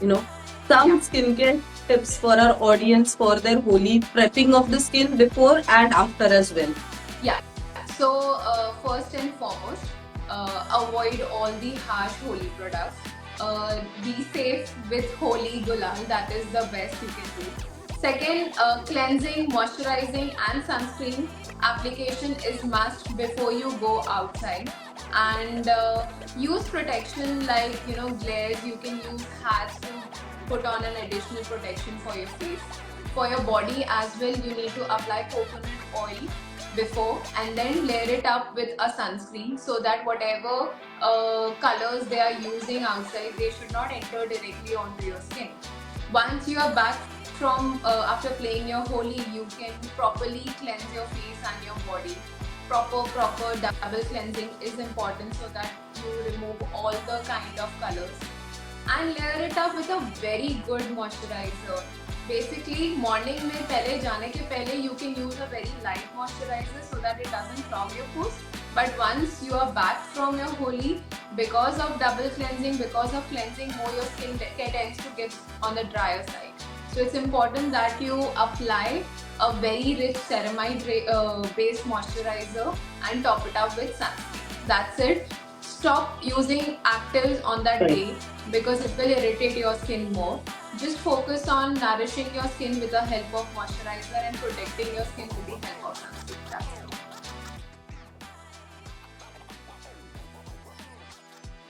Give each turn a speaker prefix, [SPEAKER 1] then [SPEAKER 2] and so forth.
[SPEAKER 1] you know, some
[SPEAKER 2] Yeah.
[SPEAKER 1] skincare tips for our audience for their Holi prepping of the skin before and after as well.
[SPEAKER 2] Yeah. So first and foremost, avoid all the harsh holy products. Be safe with holy gulal. That is the best you can do. Second, cleansing, moisturizing, and sunscreen application is must before you go outside. And use protection like glares. You can use hats to put on an additional protection for your face. For your body as well, you need to apply coconut oil before and then layer it up with a sunscreen so that whatever colors they are using outside, they should not enter directly onto your skin. Once you are back from after playing your Holi, you can properly cleanse your face and your body. Proper double cleansing is important so that you remove all the kind of colors and layer it up with a very good moisturizer. Basically, morning में पहले जाने के पहले you can use a very light moisturizer so that it doesn't clog your pores. But once you are back from your Holi, because of double cleansing, because of cleansing more, your skin tends to get on the drier side. So it's important that you apply a very rich ceramide based moisturizer and top it up with sunscreen. That's it. Stop using actives on that
[SPEAKER 1] Right.
[SPEAKER 2] day because it will irritate your skin more. Just focus on nourishing your skin with the help of moisturizer and protecting your skin with the help of sunscreen. That's it.